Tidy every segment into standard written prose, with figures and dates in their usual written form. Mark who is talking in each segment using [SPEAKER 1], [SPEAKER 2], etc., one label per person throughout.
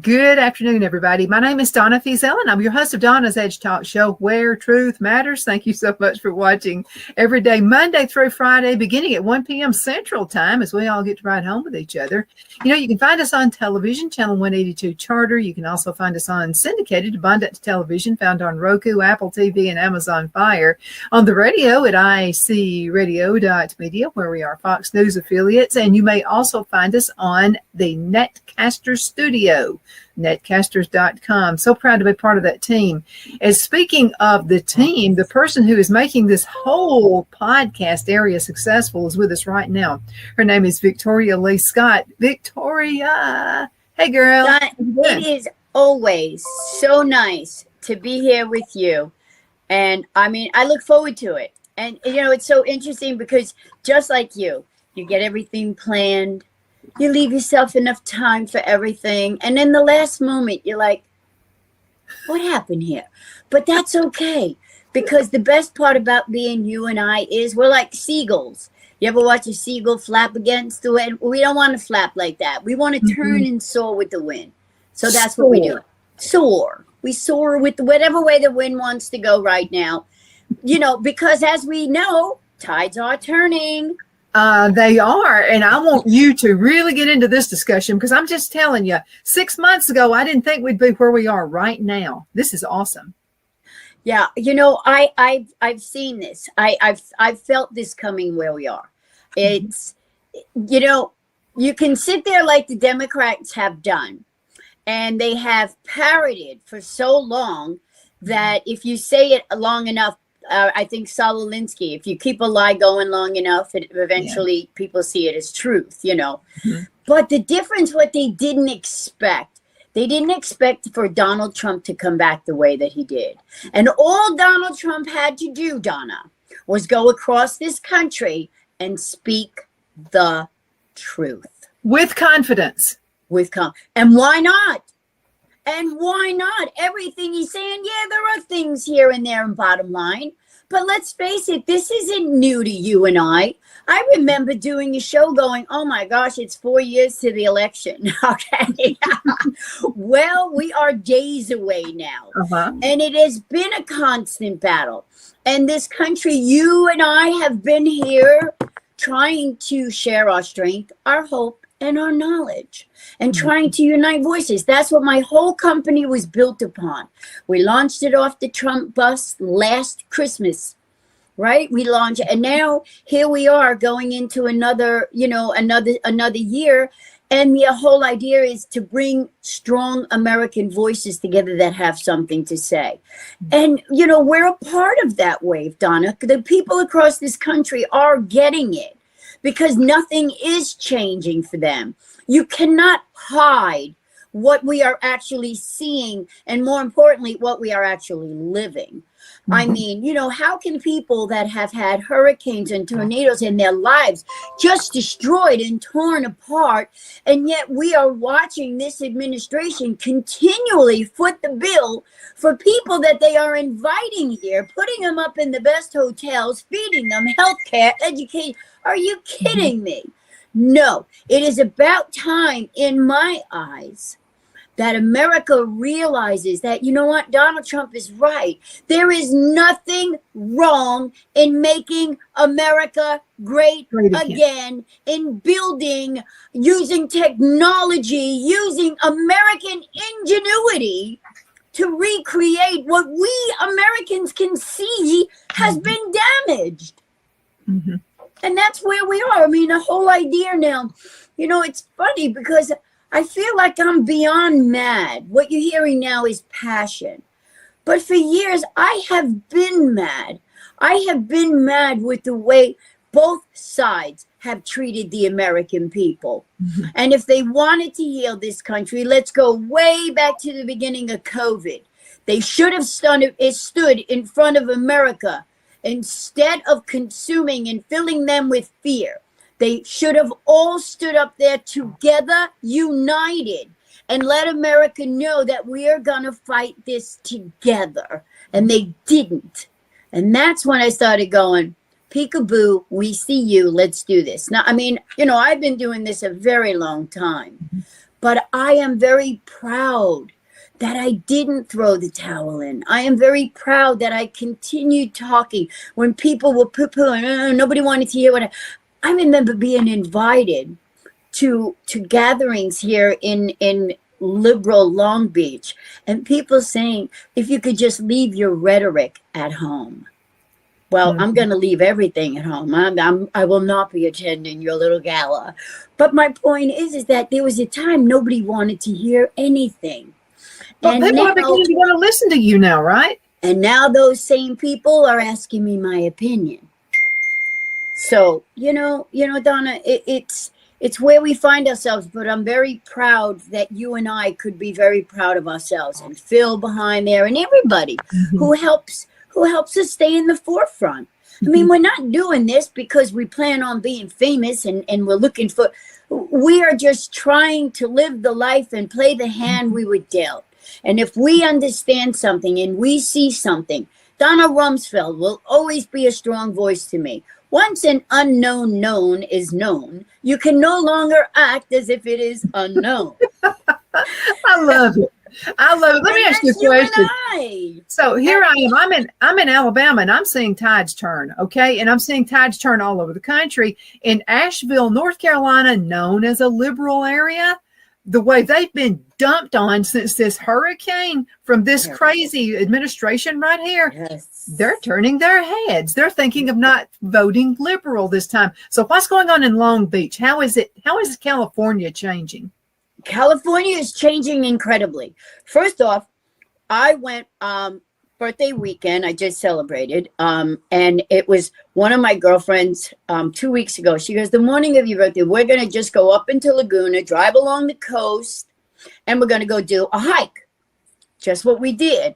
[SPEAKER 1] Good afternoon, everybody. My name is Donna Fiesel, and I'm your host of Donna's Edge Talk Show, where truth matters. Thank you so much for watching every day, Monday through Friday, beginning at 1 p.m. Central Time, as we all get to ride home with each other. You know, you can find us on television, Channel 182 Charter. You can also find us on syndicated Abundant Television, found on Roku, Apple TV, and Amazon Fire. On the radio at icradio.media, where we are Fox News affiliates. And you may also find us on the Newscasters studio, netcasters.com. So proud to be part of that team. And speaking of the team, the person who is making this whole podcast area successful is with us right now. Her name is Victoria Lee Scott. Victoria, hey girl.
[SPEAKER 2] It is always so nice to be here with you. And I mean, I look forward to it. And you know, it's so interesting because just like you get everything planned. You leave yourself enough time for everything. And in the last moment, you're like, what happened here? But that's okay. Because the best part about being you and I is we're like seagulls. You ever watch a seagull flap against the wind? We don't want to flap like that. We want to turn and soar with the wind. So that's what we do. Soar. We soar with whatever way the wind wants to go right now. You know, because as we know, tides are turning.
[SPEAKER 1] They are, and I want you to really get into this discussion because I'm just telling you, 6 months ago, I didn't think we'd be where we are right now. This is awesome.
[SPEAKER 2] Yeah, you know, I've seen this. I've felt this coming where we are. It's, you know, you can sit there like the Democrats have done, and they have parroted for so long that if you say it long enough, I think Saul Alinsky, if you keep a lie going long enough, eventually people see it as truth, you know. But the difference, what they didn't expect for Donald Trump to come back the way that he did. And all Donald Trump had to do, Donna, was go across this country and speak the truth.
[SPEAKER 1] With confidence.
[SPEAKER 2] And why not? And why not? Everything he's saying, yeah, there are things here and there in bottom line. But let's face it, this isn't new to you and I. I remember doing a show going, oh my gosh, it's 4 years to the election. Okay. Well, we are days away now. And it has been a constant battle. And this country, you and I have been here trying to share our strength, our hope, and our knowledge, and trying to unite voices. That's what my whole company was built upon. We launched it off the Trump bus last Christmas, right? We launched, and now here we are going into another, you know, another year. And the whole idea is to bring strong American voices together that have something to say. And, you know, we're a part of that wave, Donna. The people across this country are getting it. Because nothing is changing for them. You cannot hide what we are actually seeing, and more importantly, what we are actually living. I mean, you know, how can people that have had hurricanes and tornadoes in their lives just destroyed and torn apart, and yet we are watching this administration continually foot the bill for people that they are inviting here, putting them up in the best hotels, feeding them healthcare, education. Are you kidding me? No, it is about time, in my eyes, that America realizes that, you know what, Donald Trump is right. There is nothing wrong in making America great again, in building, using technology, using American ingenuity to recreate what we Americans can see has been damaged. And that's where we are. I mean, the whole idea now, you know, it's funny because I feel like I'm beyond mad. What you're hearing now is passion. But for years, I have been mad. I have been mad with the way both sides have treated the American people. And if they wanted to heal this country, let's go way back to the beginning of COVID. They should have stood in front of America. Instead of consuming and filling them with fear, they should have all stood up there together, united, and let America know that we are going to fight this together. And they didn't. And that's when I started going, peekaboo, we see you, let's do this. Now, I mean, you know, I've been doing this a very long time. But I am very proud that I didn't throw the towel in. I am very proud that I continued talking when people were poo-pooing, nobody wanted to hear what I remember being invited to gatherings here in liberal Long Beach, and people saying, if you could just leave your rhetoric at home. Well, I'm going to leave everything at home. I will not be attending your little gala. But my point is that there was a time nobody wanted to hear anything.
[SPEAKER 1] But people are beginning to want to listen to you now, right?
[SPEAKER 2] And now those same people are asking me my opinion. So, Donna, it's where we find ourselves, but I'm very proud that you and I could be very proud of ourselves, and Phil behind there and everybody who helps us stay in the forefront. I mean, we're not doing this because we plan on being famous and we're looking for, we are just trying to live the life and play the hand we were dealt. And if we understand something and we see something, Donna Rumsfeld will always be a strong voice to me. Once an unknown known is known, you can no longer act as if it is unknown.
[SPEAKER 1] I love it. Let me ask you a question. So here I am. I'm in Alabama, and I'm seeing tides turn. Okay, and I'm seeing tides turn all over the country. In Asheville, North Carolina, known as a liberal area, the way they've been dumped on since this hurricane from this crazy administration right here, they're turning their heads. They're thinking of not voting liberal this time. So what's going on in Long Beach? How is California changing?
[SPEAKER 2] California is changing incredibly. First off, I went birthday weekend. I just celebrated. And it was one of my girlfriends 2 weeks ago. She goes, the morning of your birthday, we're going to just go up into Laguna, drive along the coast, and we're going to go do a hike. Just what we did.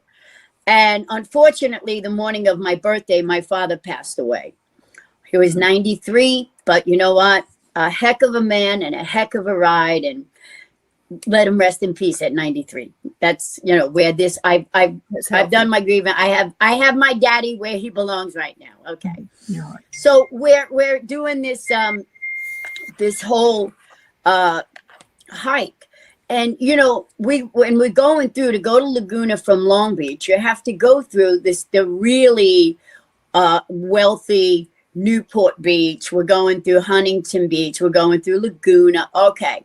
[SPEAKER 2] And unfortunately, the morning of my birthday, my father passed away. He was 93, but you know what? A heck of a man and a heck of a ride, and let him rest in peace at 93. That's, where this, I've done my grievance. I have my daddy where he belongs right now. Okay.
[SPEAKER 1] Yeah.
[SPEAKER 2] So we're doing this, this whole, hike. And, when we're going through to go to Laguna from Long Beach, you have to go through the really, wealthy Newport Beach. We're going through Huntington Beach. We're going through Laguna. Okay.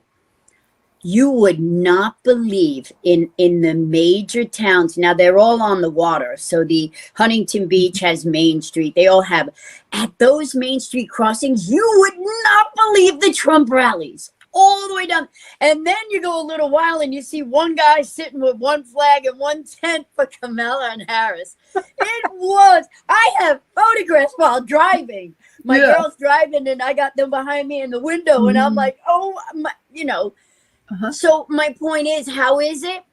[SPEAKER 2] You would not believe in the major towns. Now, they're all on the water. So the Huntington Beach has Main Street. They all have. At those Main Street crossings, you would not believe the Trump rallies all the way down. And then you go a little while and you see one guy sitting with one flag and one tent for Kamala and Harris. I have photographs while driving. My girl's driving and I got them behind me in the window. And I'm like, oh, my, So my point is, how is it?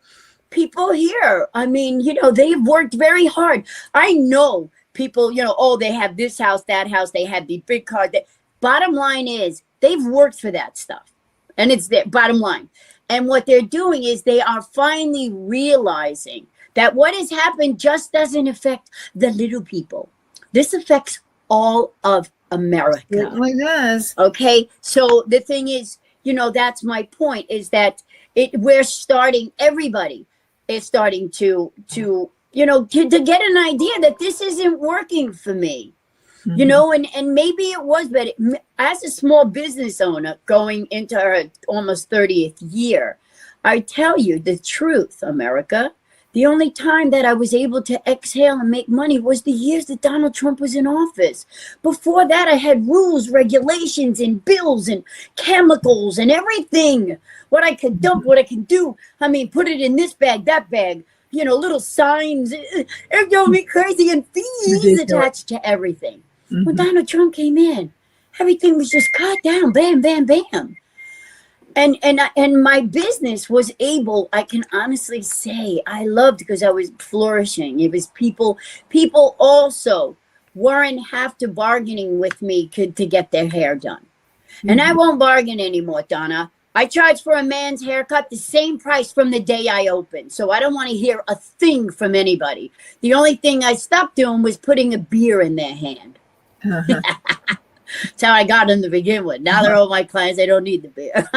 [SPEAKER 2] People here, I mean, they've worked very hard. I know people, they have this house, that house, they have the big car. Bottom line is, they've worked for that stuff. And it's their bottom line. And what they're doing is they are finally realizing that what has happened just doesn't affect the little people. This affects all of America.
[SPEAKER 1] It certainly does.
[SPEAKER 2] Okay, so the thing is, that's my point, is that everybody is starting to get an idea that this isn't working for me. And maybe it was, but as a small business owner going into her almost 30th year, I tell you the truth, America, the only time that I was able to exhale and make money was the years that Donald Trump was in office. Before that, I had rules, regulations, and bills and chemicals and everything. What I could dump, what I can do. I mean, put it in this bag, that bag, little signs. It drove me crazy, and fees attached to everything. When Donald Trump came in, everything was just cut down, bam, bam, bam. And my business was able, I can honestly say, I loved, because I was flourishing. It was people also weren't have to bargaining with me to get their hair done. And I won't bargain anymore, Donna. I charge for a man's haircut the same price from the day I opened. So I don't want to hear a thing from anybody. The only thing I stopped doing was putting a beer in their hand. That's how I got them to begin with. Now they're all my clients. They don't need the beer.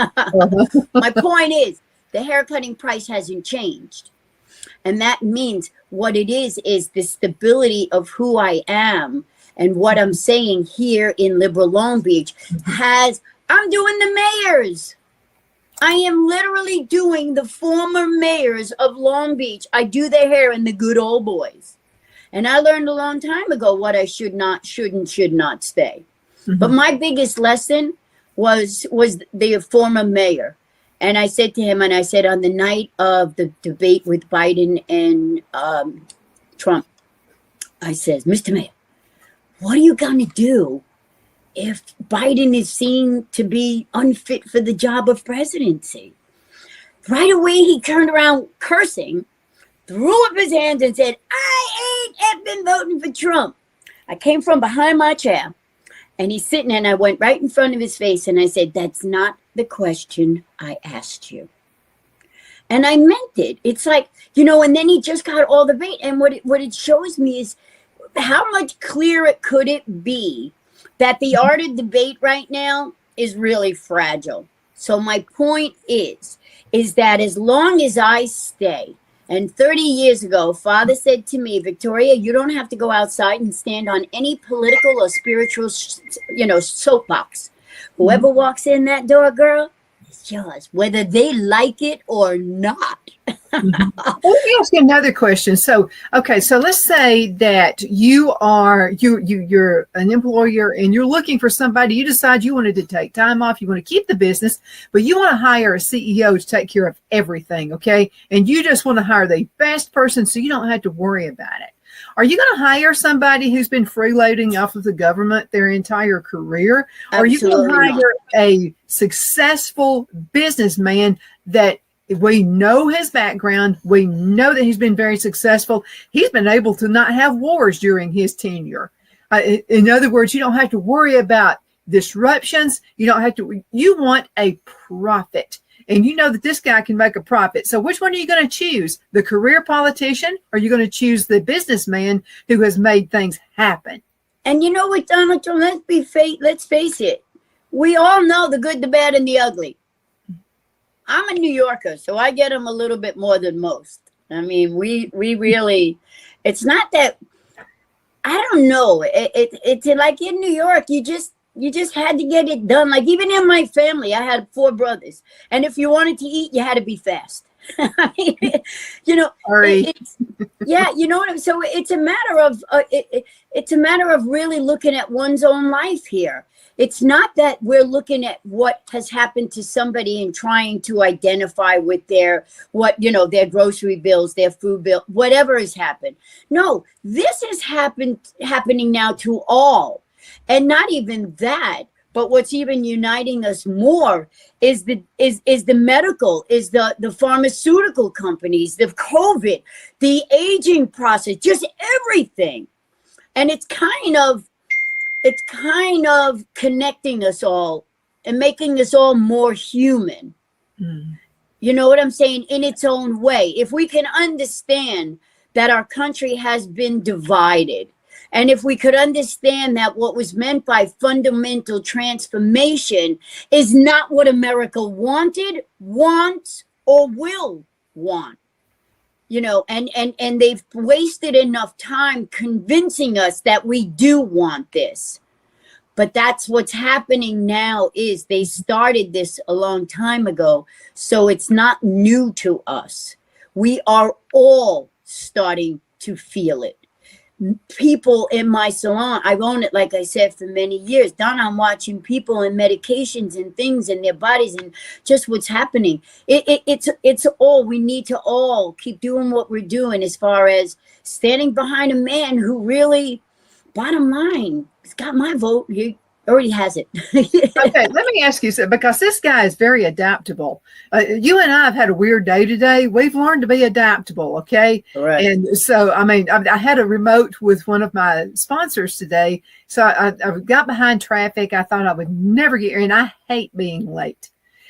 [SPEAKER 2] My point is, the haircutting price hasn't changed. And that means what it is the stability of who I am and what I'm saying here in liberal Long Beach I'm doing the mayors. I am literally doing the former mayors of Long Beach. I do their hair and the good old boys. And I learned a long time ago what I should not stay. Mm-hmm. But my biggest lesson was the former mayor. And I said to him, and I said on the night of the debate with Biden and Trump, I says, Mr. Mayor, what are you going to do if Biden is seen to be unfit for the job of presidency? Right away, he turned around cursing, threw up his hands and said, I ain't effing voting for Trump. I came from behind my chair and he's sitting there and I went right in front of his face and I said, that's not the question I asked you. And I meant it. It's like, and then he just got all the bait. And what it shows me is how much clearer could it be that the art of debate right now is really fragile. So my point is that as long as I stay, and 30 years ago, Father said to me, Victoria, you don't have to go outside and stand on any political or spiritual, soapbox. Whoever walks in that door, girl, it's yours, whether they like it or not.
[SPEAKER 1] Mm-hmm. Let me ask you another question. So let's say that you're an employer and you're looking for somebody. You decide you wanted to take time off. You want to keep the business, but you want to hire a CEO to take care of everything. Okay. And you just want to hire the best person so you don't have to worry about it. Are you going to hire somebody who's been freeloading off of the government their entire career? Absolutely. Or are you going to hire a successful businessman that we know his background? We know that he's been very successful. He's been able to not have wars during his tenure. In other words, you don't have to worry about disruptions. You want a profit. And you know that this guy can make a profit. So which one are you going to choose? The career politician, or are you going to choose the businessman who has made things happen? And you know what, Donald Trump, let's face it. We all know the good, the bad, and the ugly. I'm a New Yorker, so I get them a little bit more than most. I mean, we really, it's not that, I don't know. It's like in New York, you just had to get it done. Like even in my family, I had 4 brothers. And if you wanted to eat, you had to be fast. Sorry. So it's a matter of really looking at one's own life here. It's not that we're looking at what has happened to somebody and trying to identify with their grocery bills, their food bill, whatever has happened. No, this is happening now to all. And not even that, but what's even uniting us more is the medical, is the pharmaceutical companies, the COVID, the aging process, just everything. And it's kind of connecting us all and making us all more human. Mm. You know what I'm saying? In its own way. If we can understand that our country has been divided, and if we could understand that what was meant by fundamental transformation is not what America wanted, wants, or will want, and they've wasted enough time convincing us that we do want this. But that's what's happening now is they started this a long time ago. So it's not new to us. We are all starting to feel it. People in my salon, I've owned it, like I said, for many years. Donna, I'm watching people and medications and things in their bodies and just what's happening. It's all, we need to all keep doing what we're doing as far as standing behind a man who really, bottom line, he's got my vote. He already has it. Okay, let me ask you something, because this guy is very adaptable. You and I have had a weird day today. We've learned to be adaptable, okay? Right. And so, I had a remote with one of my sponsors today. So I got behind traffic. I thought I would never get here, and I hate being late.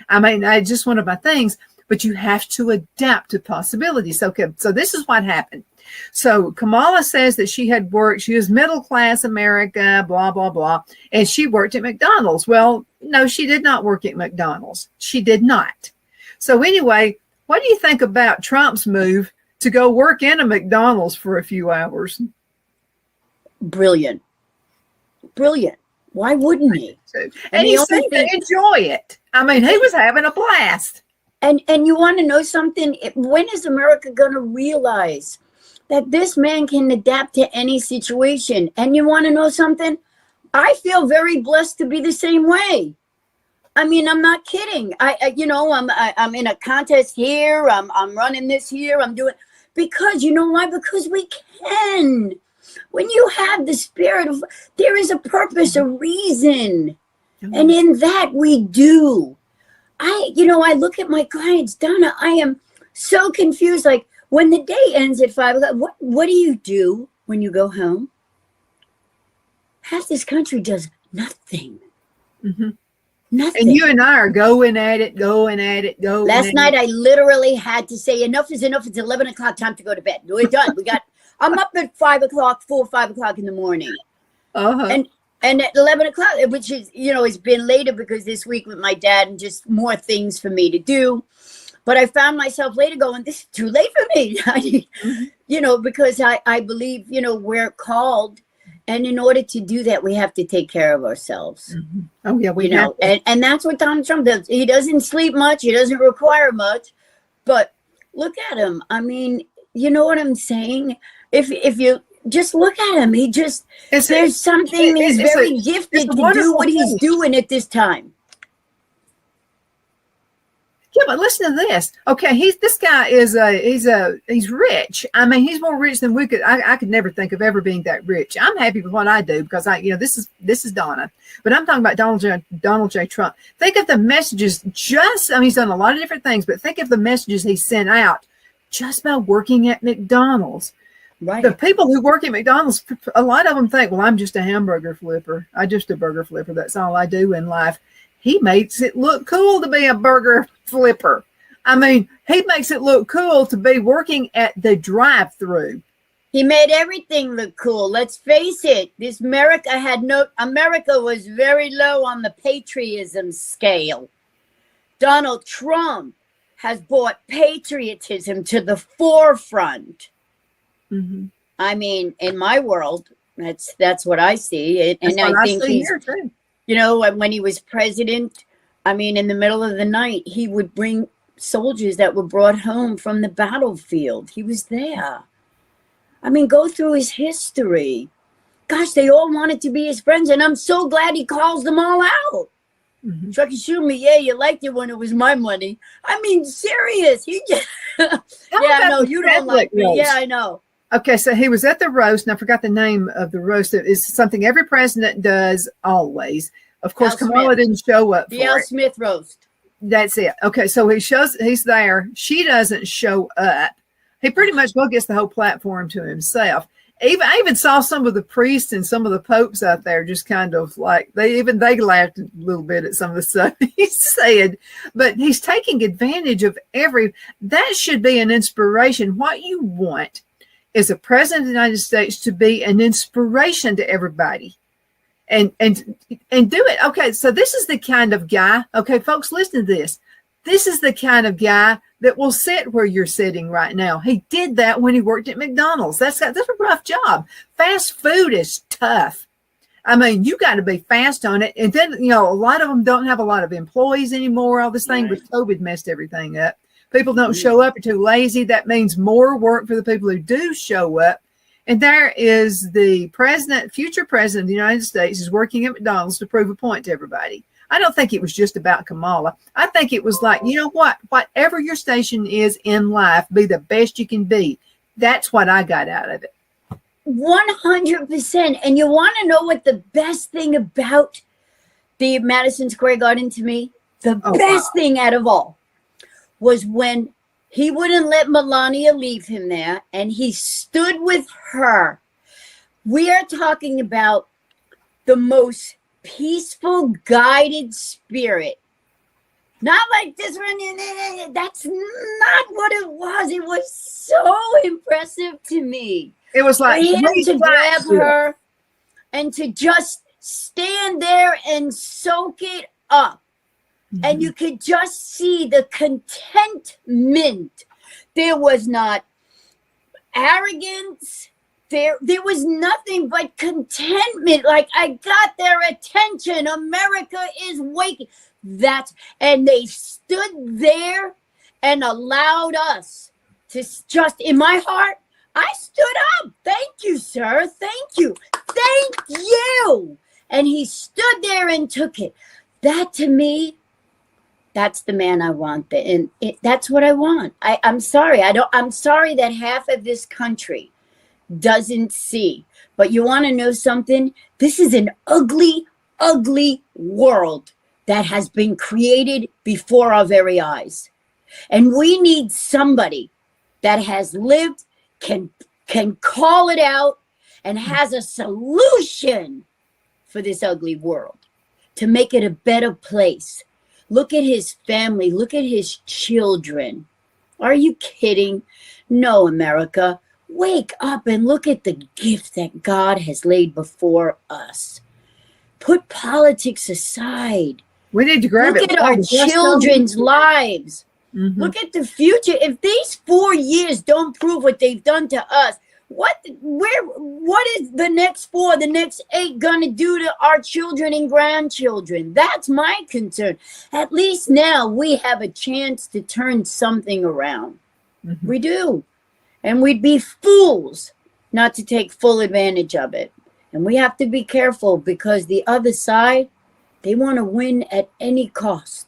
[SPEAKER 1] It's just one of my things. But you have to adapt to possibilities. Okay, so this is what happened. So Kamala says that she had worked, she was middle class America, blah, blah, blah. And she worked at McDonald's. Well, no, she did not work at McDonald's. She did not. So anyway, what do you think about Trump's move to go work in a McDonald's for a few hours?
[SPEAKER 2] Brilliant. Brilliant. Why wouldn't he?
[SPEAKER 1] And he seemed to enjoy it. I mean, he was having a blast.
[SPEAKER 2] And you want to know something? When is America going to realize that this man can adapt to any situation? And you want to know something? I feel very blessed to be the same way. I mean, I'm not kidding. I'm in a contest here. I'm running this here. I'm doing, because you know why? Because we can. When you have the spirit of, there is a purpose, a reason. And in that we do. I look at my clients, Donna, I am so confused. Like, when the day ends at 5 o'clock, what do you do when you go home? Half this country does nothing. Mm-hmm. Nothing. And
[SPEAKER 1] you and I are going at it.
[SPEAKER 2] Last night I literally had to say, enough is enough. It's 11 o'clock, time to go to bed. We're done. I'm up at 5 o'clock, 5 o'clock in the morning. Uh-huh. And at 11 o'clock, which is, it's been later because this week with my dad and just more things for me to do. But I found myself later going, this is too late for me. Because I believe, we're called. And in order to do that, we have to take care of ourselves.
[SPEAKER 1] Mm-hmm. Oh, yeah, we have
[SPEAKER 2] to. And that's what Donald Trump does. He doesn't sleep much. He doesn't require much. But look at him. I mean, you know what I'm saying? If you just look at him, there's something, he's very gifted to do what he's doing at this time.
[SPEAKER 1] Yeah, but listen to this. Okay, this guy is he's rich. I mean, he's more rich than we could. I could never think of ever being that rich. I'm happy with what I do because this is Donna, but I'm talking about Donald J. Trump. Think of the messages. He's done a lot of different things, but think of the messages he sent out just by working at McDonald's. Right. The people who work at McDonald's, a lot of them think, well, I'm just a hamburger flipper. I'm just a burger flipper. That's all I do in life. He makes it look cool to be a burger flipper. I mean, he makes it look cool to be working at the drive-through.
[SPEAKER 2] He made everything look cool. Let's face it. America was very low on the patriotism scale. Donald Trump has brought patriotism to the forefront. Mm-hmm. I mean, in my world, that's what I see. And I think he's, when he was president, I mean, in the middle of the night, he would bring soldiers that were brought home from the battlefield. He was there. I mean, go through his history. Gosh, they all wanted to be his friends, and I'm so glad he calls them all out. Mm-hmm. Chucky Schumer, yeah, you liked it when it was my money. I mean, serious. He just, yeah, no, you don't like me. Yeah, I know.
[SPEAKER 1] Okay, so he was at the roast, and I forgot the name of the roast. It is something every president does always. Of course, Kamala didn't show up for
[SPEAKER 2] the Al Smith roast.
[SPEAKER 1] That's it. Okay, so he's there. She doesn't show up. He pretty much gets the whole platform to himself. I even saw some of the priests and some of the popes out there just kind of like, they laughed a little bit at some of the stuff he said. But he's taking advantage of that should be an inspiration. What you want is a president of the United States to be an inspiration to everybody and do it. Okay, so this is the kind of guy, okay, folks, listen to this. This is the kind of guy that will sit where you're sitting right now. He did that when he worked at McDonald's. That's a rough job. Fast food is tough. I mean, you got to be fast on it. And then, a lot of them don't have a lot of employees anymore. All this thing with COVID messed everything up. People don't show up, are too lazy. That means more work for the people who do show up. And there is the future president of the United States is working at McDonald's to prove a point to everybody. I don't think it was just about Kamala. I think it was like, you know what? Whatever your station is in life, be the best you can be. That's what I got out of it.
[SPEAKER 2] 100%. And you want to know what the best thing about the Madison Square Garden to me? The best thing out of all was when he wouldn't let Melania leave him there, and he stood with her. We are talking about the most peaceful, guided spirit Not like this one. That's not what it was. It was so impressive to me.
[SPEAKER 1] It was
[SPEAKER 2] For
[SPEAKER 1] like
[SPEAKER 2] him to grab
[SPEAKER 1] flagship.
[SPEAKER 2] her and to just stand there and soak it up. And you could just see the contentment. There was not arrogance. There was nothing but contentment. Like, I got their attention. America is waking. And they stood there and allowed us to just, in my heart, I stood up. Thank you, sir. Thank you. Thank you. And he stood there and took it. That, to me, that's the man I want. And that's what I want. I'm sorry. I'm sorry that half of this country doesn't see. But you want to know something? This is an ugly, ugly world that has been created before our very eyes. And we need somebody that has lived, can call it out, and has a solution for this ugly world to make it a better place. Look at his family. Look at his children. Are you kidding? No, America. Wake up and look at the gift that God has laid before us. Put politics aside.
[SPEAKER 1] We need to grab
[SPEAKER 2] Look
[SPEAKER 1] it.
[SPEAKER 2] at our children's lives.
[SPEAKER 1] Mm-hmm.
[SPEAKER 2] Look at the future. If these 4 years don't prove what they've done to us, what is the next 4, the next 8 gonna do to our children and grandchildren? That's my concern. At least now we have a chance to turn something around. Mm-hmm. We do. And we'd be fools not to take full advantage of it. And we have to be careful because the other side, they want to win at any cost.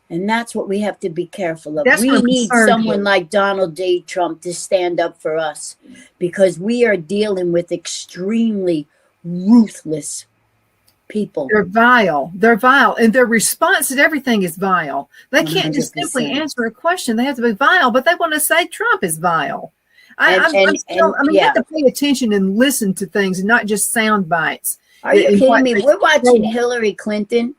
[SPEAKER 2] And that's what we have to be careful of. We need someone like Donald J. Trump to stand up for us because we are dealing with extremely ruthless people.
[SPEAKER 1] They're vile. They're vile. And their response to everything is vile. They can't
[SPEAKER 2] 100%.
[SPEAKER 1] just simply answer a question. They have to be vile, but they want to say Trump is vile. You have to pay attention and listen to things and not just sound bites.
[SPEAKER 2] Are you kidding me? We're watching Hillary Clinton.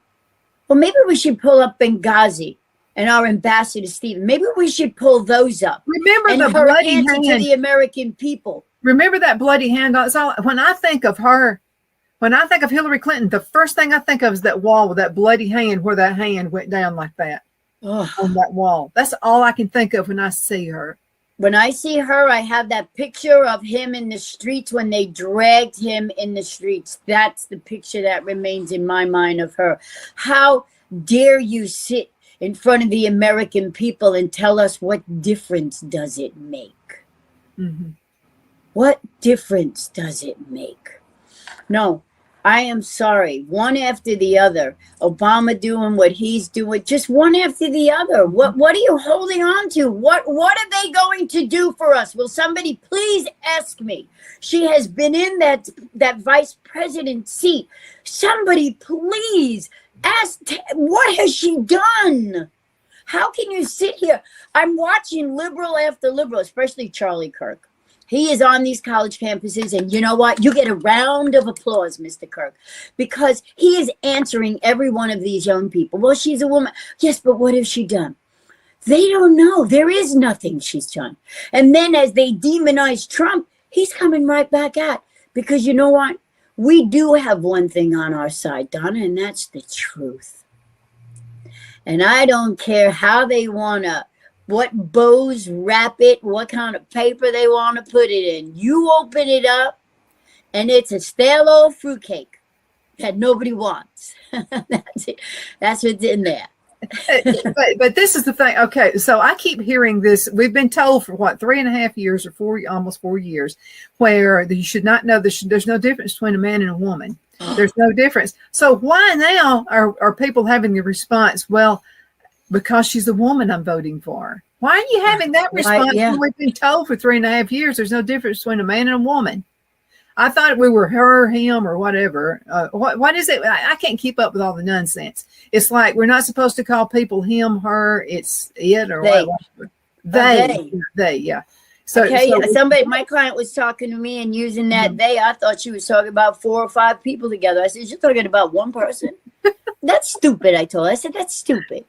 [SPEAKER 2] Well, maybe we should pull up Benghazi and our ambassador, Stephen. Maybe we should pull those up.
[SPEAKER 1] Remember the bloody hand
[SPEAKER 2] to the American people.
[SPEAKER 1] Remember that bloody hand? When I think of her, when I think of Hillary Clinton, the first thing I think of is that wall with that bloody hand where that hand went down like that on that wall. That's all I can think of when I see her.
[SPEAKER 2] When I see her, I have that picture of him in the streets when they dragged him in the streets. That's the picture that remains in my mind of her. How dare you sit in front of the American people and tell us what difference does it make? Mm-hmm. What difference does it make? No, I am sorry. One after the other. Obama doing what he's doing, just one after the other. What are you holding on to? What are they going to do for us? Will somebody please ask me? She has been in that vice president seat. Somebody please ask, what has she done? How can you sit here? I'm watching liberal after liberal, especially Charlie Kirk. He is on these college campuses, and you know what? You get a round of applause, Mr. Kirk, because he is answering every one of these young people. Well, she's a woman. Yes, but what has she done? They don't know. There is nothing she's done. And then as they demonize Trump, he's coming right back at, because you know what? We do have one thing on our side, Donna, and that's the truth. And I don't care how they want to, what bows wrap it, what kind of paper they want to put it in. You open it up, and it's a stale old fruitcake that nobody wants. That's it. That's what's in there.
[SPEAKER 1] but this is the thing. Okay, so I keep hearing this. We've been told for 3.5 years or almost 4 years, where you should not know there's no difference between a man and a woman. There's no difference. So why now are people having the response? Well, because she's a woman, I'm voting for her. Why are you having that response when we've been told for 3.5 years there's no difference between a man and a woman? I thought we were her, him, or whatever. What is it? I can't keep up with all the nonsense. It's like we're not supposed to call people him, her, it's it, or
[SPEAKER 2] they.
[SPEAKER 1] Whatever. They, yeah. So,
[SPEAKER 2] somebody, my client was talking to me and using that they. I thought she was talking about 4 or 5 people together. I said, you're talking about one person? That's stupid, I told her. I said, that's stupid.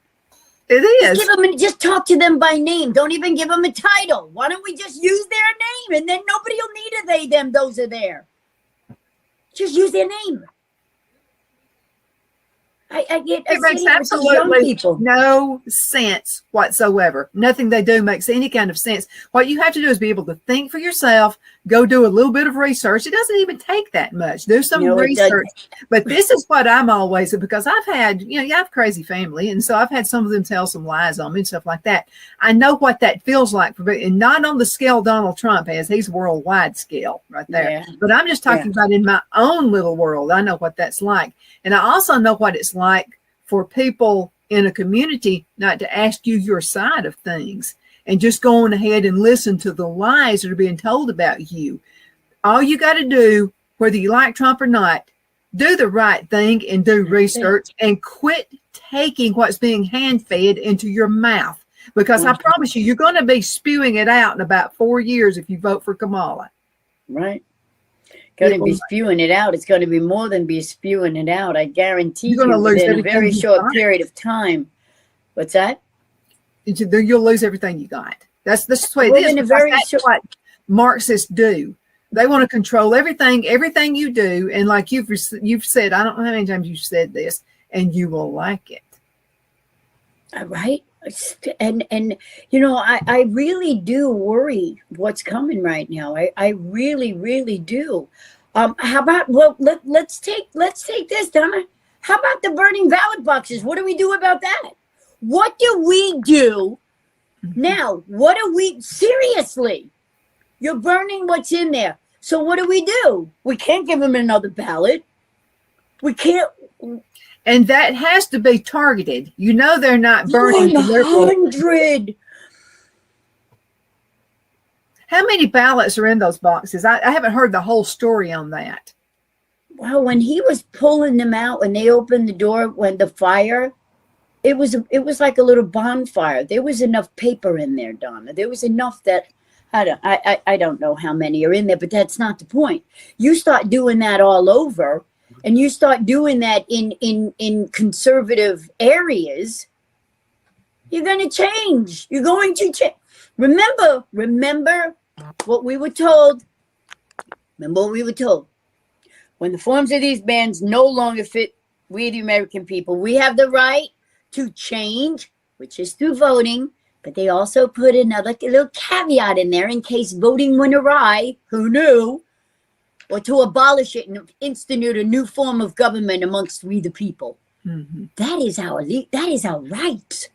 [SPEAKER 1] It is.
[SPEAKER 2] Just talk to them by name. Don't even give them a title. Why don't we just use their name, and then nobody will need a they, them, those are there. Just use their name.
[SPEAKER 1] It makes absolutely no sense whatsoever. Nothing they do makes any kind of sense. What you have to do is be able to think for yourself, go do a little bit of research. It doesn't even take that much. Do some research. But this is what I'm always, because I've had, you have crazy family. And so I've had some of them tell some lies on me and stuff like that. I know what that feels like for me, and not on the scale Donald Trump has. He's worldwide scale right there. Yeah. But I'm just talking about in my own little world. I know what that's like. And I also know what it's like for people in a community not to ask you your side of things and just go on ahead and listen to the lies that are being told about you. All you got to do, whether you like Trump or not, do the right thing and do research and quit taking what's being hand-fed into your mouth. Because I promise you, you're going to be spewing it out in about 4 years if you vote for Kamala.
[SPEAKER 2] Right. Going to be spewing it out. It's going to be more than be spewing it out. I guarantee you within a very short period of time. What's that?
[SPEAKER 1] You'll lose everything you got. That's the way it is. That's what Marxists do. They want to control everything you do. And like you've said, I don't know how many times you've said this, and you will like it.
[SPEAKER 2] Right. And I really do worry what's coming right now. I really, really do. How about, let's take this, Donna. How about the burning ballot boxes? What do we do about that? What do we do now? Seriously, you're burning what's in there. So what do? We can't give them another ballot. We can't.
[SPEAKER 1] And that has to be targeted. They're not burning.
[SPEAKER 2] 100.
[SPEAKER 1] How many ballots are in those boxes? I haven't heard the whole story on that.
[SPEAKER 2] Well, when he was pulling them out, when they opened the door, when the fire, it was like a little bonfire. There was enough paper in there, Donna. There was enough that I don't know how many are in there, but that's not the point. You start doing that all over. And you start doing that in conservative areas, you're going to change. You're going to change. Remember what we were told. When the forms of these bans no longer fit we, the American people, we have the right to change, which is through voting. But they also put another little caveat in there in case voting went awry. Who knew? Or to abolish it and institute a new form of government amongst we the people. Mm-hmm. That is our right.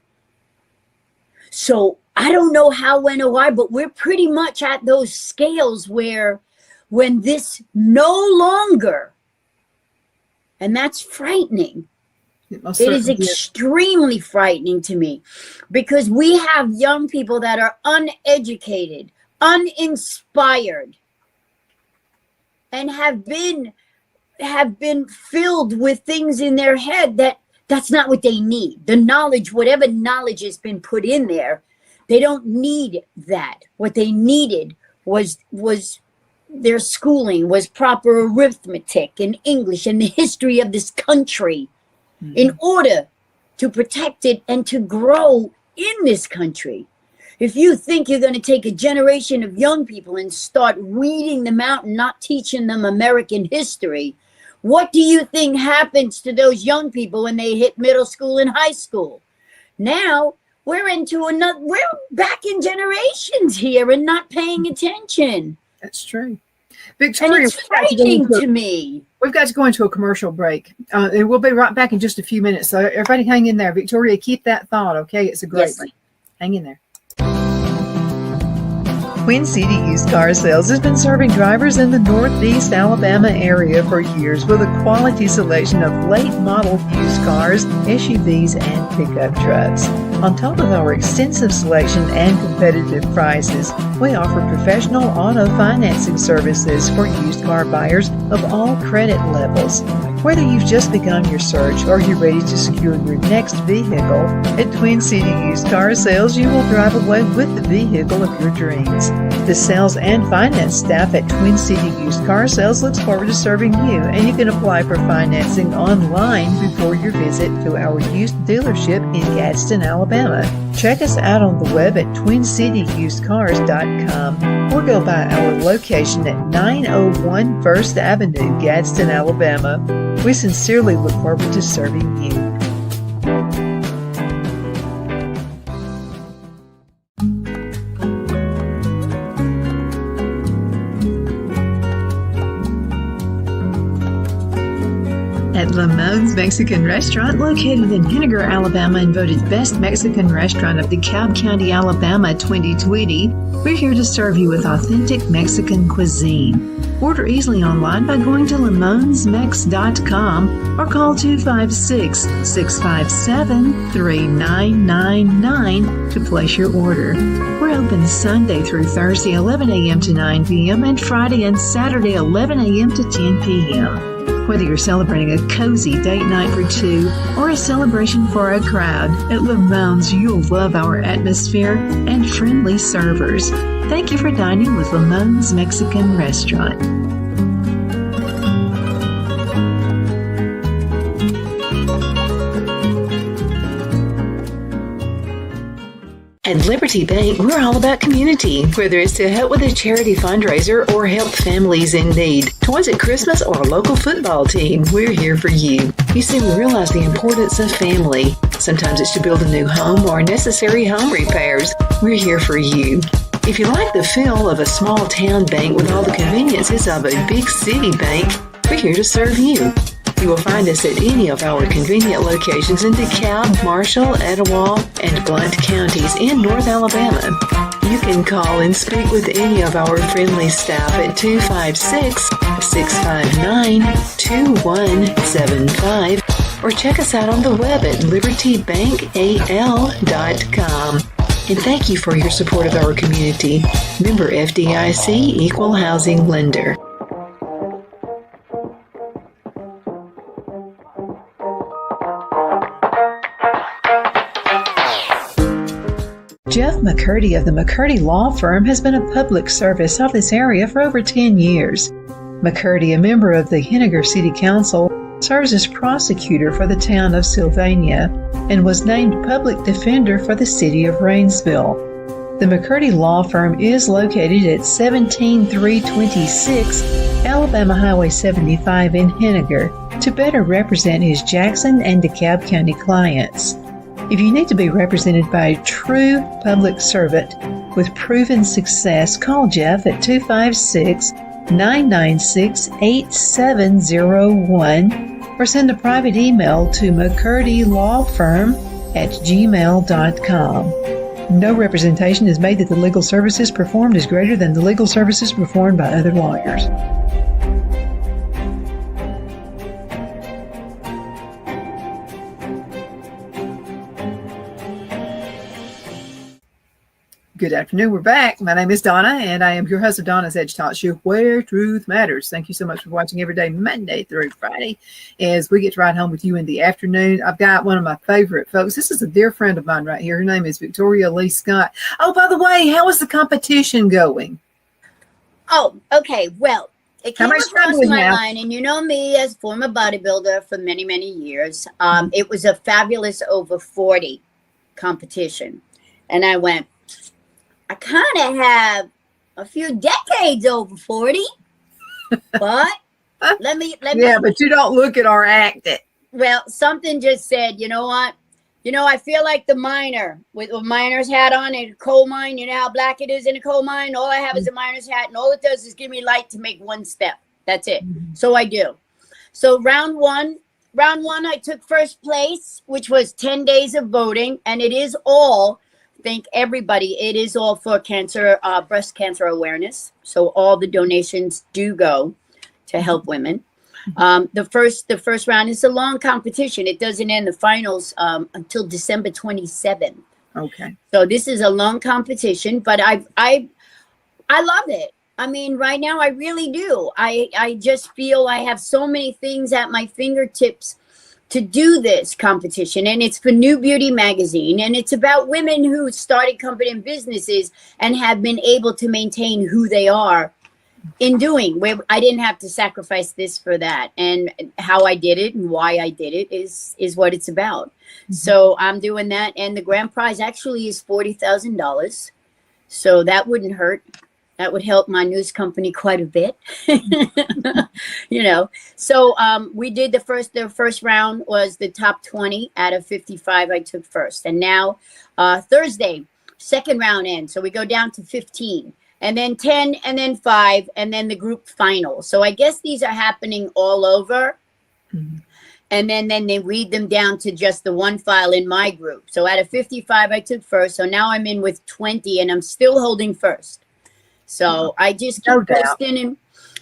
[SPEAKER 2] So I don't know how, when, or why, but we're pretty much at those scales where when this no longer, and that's frightening. It is extremely frightening to me, because we have young people that are uneducated, uninspired, and have been filled with things in their head that's not what they need. The knowledge, whatever knowledge has been put in there, they don't need that. What they needed was their schooling, was proper arithmetic and English and the history of this country, in order to protect it and to grow in this country. If you think you're going to take a generation of young people and start weeding them out and not teaching them American history, what do you think happens to those young people when they hit middle school and high school? Now we're back in generations here and not paying attention.
[SPEAKER 1] That's true. Victoria,
[SPEAKER 2] and it's frightening to me.
[SPEAKER 1] We've got to go into a commercial break. And we'll be right back in just a few minutes. So everybody hang in there. Victoria, keep that thought, okay? It's a great one. Hang in there.
[SPEAKER 3] Queen City Used Car Sales has been serving drivers in the Northeast Alabama area for years with a quality selection of late model used cars, SUVs, and pickup trucks. On top of our extensive selection and competitive prices, we offer professional auto financing services for used car buyers of all credit levels. Whether you've just begun your search or you're ready to secure your next vehicle, at Twin City Used Car Sales, you will drive away with the vehicle of your dreams. The sales and finance staff at Twin City Used Car Sales looks forward to serving you, and you can apply for financing online before your visit to our used dealership in Gadsden, Alabama. Check us out on the web at twincityusedcars.com or go by our location at 901 First Avenue, Gadsden, Alabama. We sincerely look forward to serving you. At Lamone's Mexican Restaurant, located in Henniger, Alabama, and voted Best Mexican Restaurant of DeKalb County, Alabama 2020, we're here to serve you with authentic Mexican cuisine. Order easily online by going to lamonsmex.com or call 256-657-3999 to place your order. We're open Sunday through Thursday, 11 a.m. to 9 p.m., and Friday and Saturday, 11 a.m. to 10 p.m. Whether you're celebrating a cozy date night for two or a celebration for a crowd, at Lamone's you'll love our atmosphere and friendly servers. Thank you for dining with Lamone's Mexican Restaurant. At Liberty Bank, we're all about community, whether it's to help with a charity fundraiser or help families in need. Toys at Christmas or a local football team, we're here for you. You see, we realize the importance of family. Sometimes it's to build a new home or necessary home repairs. We're here for you. If you like the feel of a small town bank with all the conveniences of a big city bank, we're here to serve you. You will find us at any of our convenient locations in DeKalb, Marshall, Etowah, and Blount counties in North Alabama. You can call and speak with any of our friendly staff at 256-659-2175 or check us out on the web at libertybankal.com. And thank you for your support of our community. Member FDIC Equal Housing Lender. Jeff McCurdy of the McCurdy Law Firm has been a public service of this area for over 10 years. McCurdy, a member of the Henniger City Council, serves as prosecutor for the town of Sylvania and was named public defender for the city of Rainsville. The McCurdy Law Firm is located at 17326 Alabama Highway 75 in Henniger to better represent his Jackson and DeKalb County clients. If you need to be represented by a true public servant with proven success, call Jeff at 256-996-8701 or send a private email to mccurdylawfirm@gmail.com. No representation is made that the legal services performed is greater than the legal services performed by other lawyers.
[SPEAKER 1] Good afternoon. We're back. My name is Donna, and I am your host of Donna's Edge Talk Show, where truth matters. Thank you so much for watching every day, Monday through Friday, as we get to ride home with you in the afternoon. I've got one of my favorite folks. This is a dear friend of mine right here. Her name is Victoria Lee Scott. Oh, by the way, how is the competition going?
[SPEAKER 2] Oh, okay. Well, it came across my mind, and you know me as a former bodybuilder for many, many years. It was a fabulous over 40 competition, and I went, I kind of have a few decades over 40, but let me.
[SPEAKER 1] Yeah, but you don't look at or act it.
[SPEAKER 2] Well, something just said, you know what? You know, I feel like the miner with a miner's hat on in a coal mine. You know how black it is in a coal mine? All I have is a miner's hat, and all it does is give me light to make one step. That's it. So I do. So round one, I took first place, which was 10 days of voting, and it is all. Thank everybody. It is all for cancer, breast cancer awareness. So all the donations do go to help women. The first round is a long competition. It doesn't end the finals until December 27th.
[SPEAKER 1] Okay.
[SPEAKER 2] So this is a long competition, but I love it. I mean, right now I really do. I just feel I have so many things at my fingertips to do this competition, and it's for New Beauty Magazine, and it's about women who started company and businesses and have been able to maintain who they are in doing, where I didn't have to sacrifice this for that, and how I did it and why I did it is what it's about. So I'm doing that, and the grand prize actually is $40,000. So that wouldn't hurt. That would help my news company quite a bit. You know. So we did the first round was the top 20 out of 55 I took first. And now Thursday, second round ends. So we go down to 15. And then 10, and then 5, and then the group final. So I guess these are happening all over. And then they read them down to just the one file in my group. So out of 55, I took first. So now I'm in with 20, and I'm still holding first. So I just keep posting and,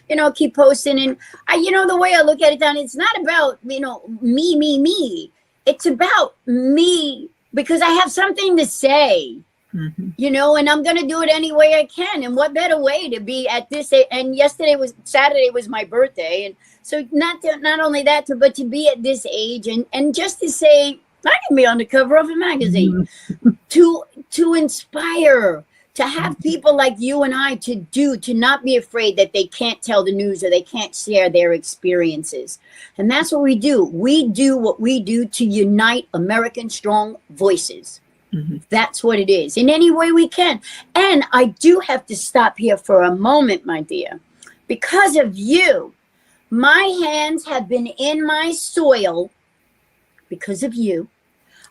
[SPEAKER 2] you know, keep posting. And the way I look at it, Don, it's not about, me. It's about me because I have something to say. And I'm going to do it any way I can. And what better way to be at this? And Saturday was my birthday. And so not only that, but to be at this age and just to say, I can be on the cover of a magazine to inspire, to have people like you and I to not be afraid that they can't tell the news or they can't share their experiences. And that's what we do. We do what we do to unite American strong voices. That's what it is, in any way we can. And I do have to stop here for a moment, my dear. Because of you, my hands have been in my soil because of you.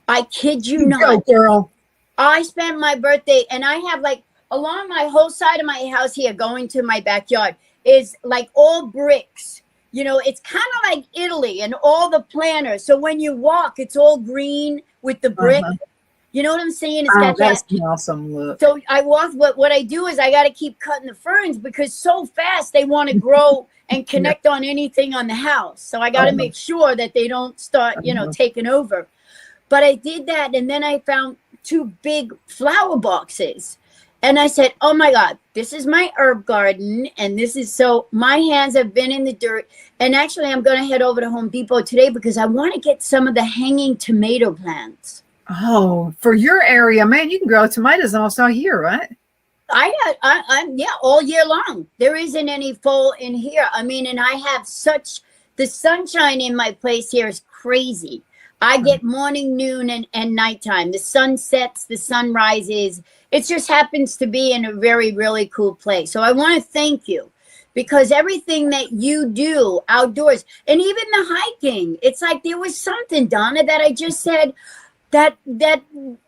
[SPEAKER 2] I kid you not.
[SPEAKER 1] Go, girl.
[SPEAKER 2] I spent my birthday, and I have along my whole side of my house here, going to my backyard, is all bricks. It's kind of like Italy and all the planters. So when you walk, it's all green with the brick. You know what I'm saying? It's got
[SPEAKER 1] that's an awesome look.
[SPEAKER 2] So I walk. What I do is I got to keep cutting the ferns because so fast they want to grow and connect on anything on the house. So I got to make sure that they don't start, taking over. But I did that, and then I found 2 big flower boxes, and I said, "Oh my God, this is my herb garden, and this is so." My hands have been in the dirt, and actually, I'm going to head over to Home Depot today because I want to get some of the hanging tomato plants.
[SPEAKER 1] Oh, for your area, man, you can grow tomatoes almost all year, right?
[SPEAKER 2] I'm all year long. There isn't any fall in here. I mean, and I have the sunshine in my place here is crazy. I get morning, noon, and nighttime. The sun sets, the sun rises. It just happens to be in a very, really cool place. So I want to thank you because everything that you do outdoors, and even the hiking, it's like there was something, Donna, that I just said, that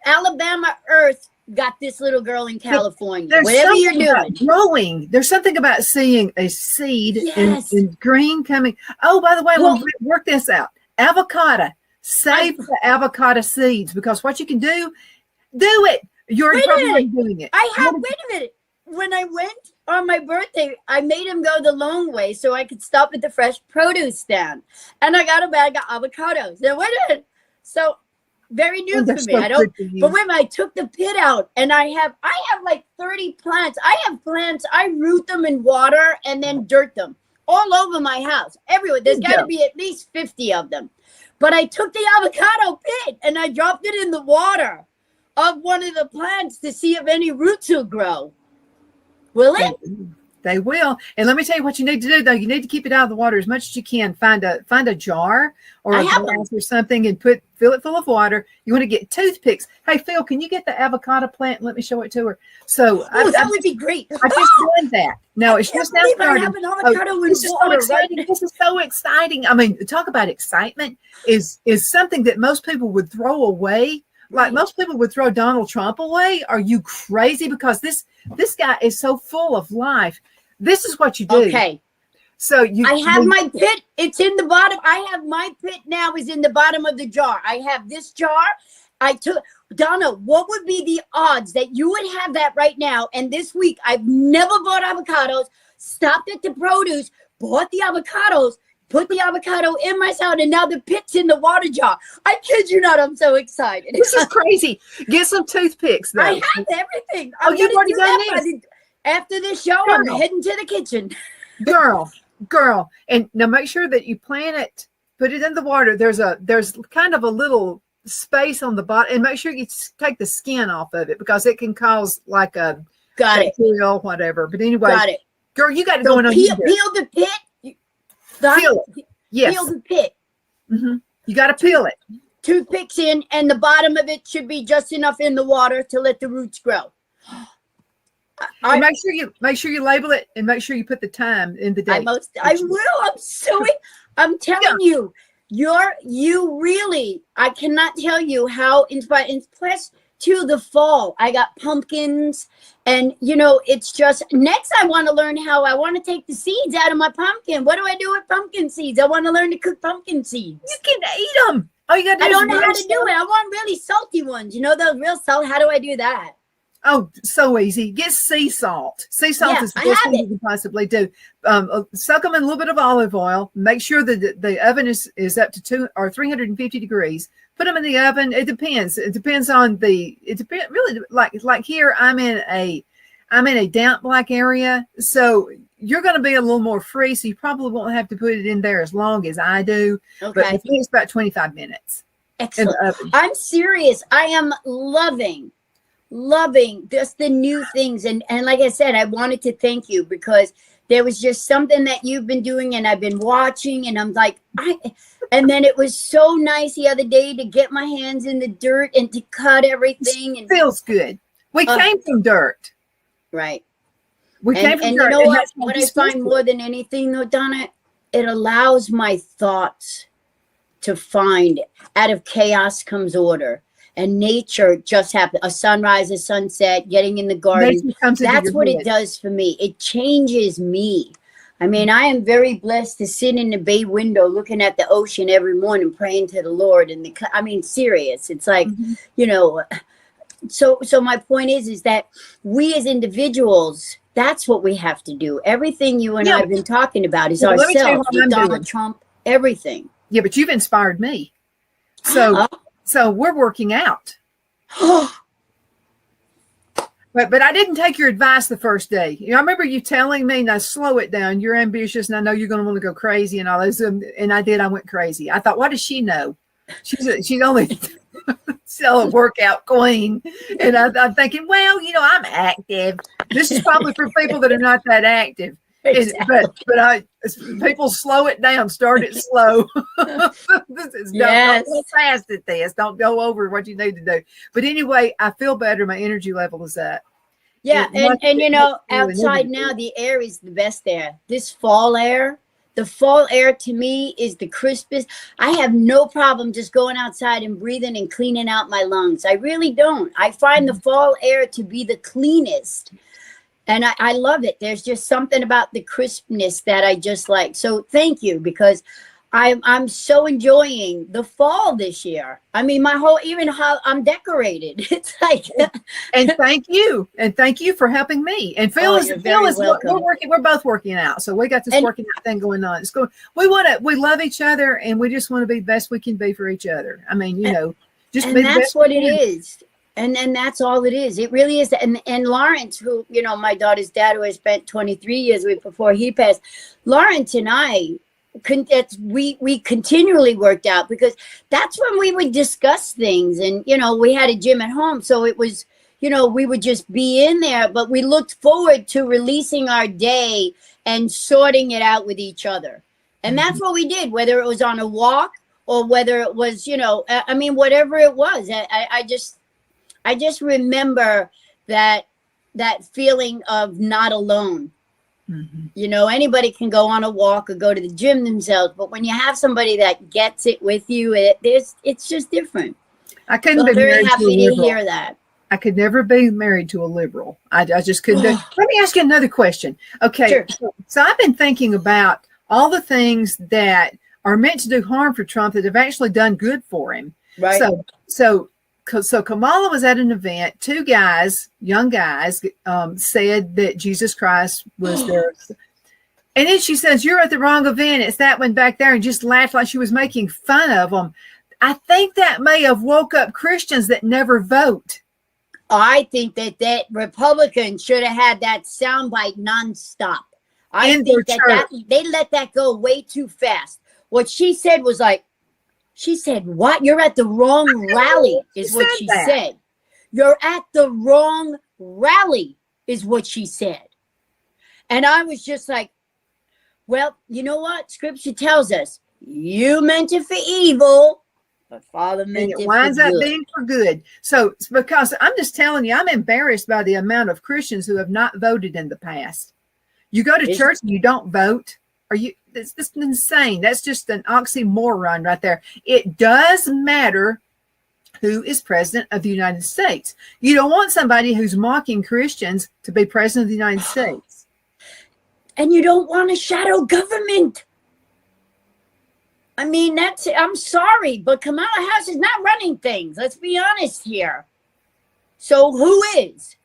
[SPEAKER 2] Alabama earth got this little girl in California.
[SPEAKER 1] There's
[SPEAKER 2] whatever you're doing,
[SPEAKER 1] growing. There's something about seeing a seed in green coming. Oh, by the way, we'll work this out. Avocado. Save the avocado seeds because what you can do it. You're probably doing it.
[SPEAKER 2] Wait a minute. When I went on my birthday, I made him go the long way so I could stop at the fresh produce stand, and I got a bag of avocados. Now wait a minute. So. Very new for me.
[SPEAKER 1] So
[SPEAKER 2] But when I took the pit out, and I have 30 plants. I have plants. I root them in water and then dirt them all over my house, everywhere. There's got to be at least 50 of them. But I took the avocado pit and I dropped it in the water of one of the plants to see if any roots will grow. Will it?
[SPEAKER 1] They will. And let me tell you what you need to do, though. You need to keep it out of the water as much as you can. Find a jar or a glass or something and fill it full of water. You want to get toothpicks. Hey, Phil, can you get the avocado plant and let me show it to her? So
[SPEAKER 2] that would be great.
[SPEAKER 1] I just done that. No, it's just now starting. This is so exciting. This is so exciting. I mean, talk about excitement is something that most people would throw away. Like most people would throw Donald Trump away. Are you crazy? Because this guy is so full of life. This is what you do.
[SPEAKER 2] Okay.
[SPEAKER 1] So
[SPEAKER 2] I have my pit. It's in the bottom. I have my pit now is in the bottom of the jar. I have this jar. Donna, what would be the odds that you would have that right now? And this week, I've never bought avocados, stopped at the produce, bought the avocados, put the avocado in my salad, and now the pit's in the water jar. I kid you not. I'm so excited.
[SPEAKER 1] This is crazy. Get some toothpicks, though.
[SPEAKER 2] I have everything.
[SPEAKER 1] You've already done this.
[SPEAKER 2] After this show, I'm heading to the kitchen.
[SPEAKER 1] Girl. And now make sure that you plant it put it in the water. There's kind of a little space on the bottom, and make sure you take the skin off of it because it can cause like a bacteria or whatever. But anyway,
[SPEAKER 2] got it.
[SPEAKER 1] Girl, you got it
[SPEAKER 2] So
[SPEAKER 1] going on.
[SPEAKER 2] peel the pit.
[SPEAKER 1] Peel it. Yes.
[SPEAKER 2] Peel the pit.
[SPEAKER 1] Mm-hmm. You got to peel it.
[SPEAKER 2] Toothpicks in, and the bottom of it should be just enough in the water to let the roots grow.
[SPEAKER 1] And make sure you label it, and make sure you put the time in the date.
[SPEAKER 2] I will. I'm telling you, you really. I cannot tell you how inspired. Plus, to the fall, I got pumpkins, and it's just next. I want to learn how I want to take the seeds out of my pumpkin. What do I do with pumpkin seeds? I want to learn to cook pumpkin seeds.
[SPEAKER 1] You can eat them. All you got to do
[SPEAKER 2] I don't know how to do it. I want really salty ones. Those real salt. How do I do that?
[SPEAKER 1] Oh, so easy. Get sea salt. Sea salt is the best thing you can possibly do. Soak them in a little bit of olive oil. Make sure that the oven is up to 200 or 350 degrees. Put them in the oven. It depends. It depends on really like here. I'm in a damp like area, so you're going to be a little more free. So you probably won't have to put it in there as long as I do.
[SPEAKER 2] Okay.
[SPEAKER 1] But it's about 25 minutes.
[SPEAKER 2] Excellent. I'm serious. I am loving just the new things. And like I said, I wanted to thank you because there was just something that you've been doing and I've been watching, and I'm like, and then it was so nice the other day to get my hands in the dirt and to cut everything. And
[SPEAKER 1] feels good. We came from dirt.
[SPEAKER 2] Right.
[SPEAKER 1] We came from dirt.
[SPEAKER 2] You know what I find more than anything though, Donna, it allows my thoughts to find out of chaos comes order. And nature just happened. A sunrise, a sunset, getting in the garden. That's what it does for me. It changes me. I mean, I am very blessed to sit in the bay window looking at the ocean every morning, praying to the Lord. And serious. It's like, so my point is that we as individuals, that's what we have to do. Everything you and I have been talking about is ourselves. With Donald Trump, everything.
[SPEAKER 1] Yeah, but you've inspired me. So we're working out. But I didn't take your advice the first day. I remember you telling me, now slow it down. You're ambitious, and I know you're going to want to go crazy and all this. And I did. I went crazy. I thought, what does she know? She's only still a workout queen. And I'm thinking, well, I'm active. This is probably for people that are not that active. Exactly. But people slow it down. Start it slow. Don't go fast at this. Don't go over what you need to do. But anyway, I feel better. My energy level is up.
[SPEAKER 2] Yeah, and outside now the air is the best air. This fall air, the fall air to me is the crispest. I have no problem just going outside and breathing and cleaning out my lungs. I really don't. I find the fall air to be the cleanest. And I love it. There's just something about the crispness that I just like. So thank you, because I'm so enjoying the fall this year. I mean, even how I'm decorated. It's like,
[SPEAKER 1] and thank you for helping me. And Phil is we're both working out, so we got this working out thing going on. It's going. We love each other, and we just want to be the best we can be for each other. I mean, just
[SPEAKER 2] and that's what it is. And then that's all it is. It really is. And Lawrence, who, my daughter's dad, who I spent 23 years with before he passed, Lawrence and I, we continually worked out, because that's when we would discuss things. And, we had a gym at home. So it was, we would just be in there. But we looked forward to releasing our day and sorting it out with each other. And that's what we did, whether it was on a walk or whether it was, whatever it was. I just remember that feeling of not alone. Mm-hmm. Anybody can go on a walk or go to the gym themselves, but when you have somebody that gets it with you, it's just different.
[SPEAKER 1] I couldn't be very
[SPEAKER 2] happy to hear that.
[SPEAKER 1] I could never be married to a liberal. I just couldn't do. Let me ask you another question. Okay, sure. So I've been thinking about all the things that are meant to do harm for Trump that have actually done good for him.
[SPEAKER 2] Right.
[SPEAKER 1] So Kamala was at an event. Two guys, young guys, said that Jesus Christ was there. And then she says, "You're at the wrong event. It's that one back there," and just laughed like she was making fun of them. I think that may have woke up Christians that never vote.
[SPEAKER 2] I think that Republicans should have had that soundbite nonstop. I think that they let that go way too fast. What she said was like, she said, what? You're at the wrong rally, is what she said. You're at the wrong rally, is what she said. And I was just like, well, you know what? Scripture tells us, you meant it for evil, but Father meant it for good.
[SPEAKER 1] Winds up being for good. So it's because I'm just telling you, I'm embarrassed by the amount of Christians who have not voted in the past. You go to church and you don't vote. It's just insane. That's just an oxymoron right there. It does matter who is president of the United States. You don't want somebody who's mocking Christians to be president of the United States.
[SPEAKER 2] And you don't want a shadow government. I mean, I'm sorry, but Kamala Harris is not running things. Let's be honest here. So who is?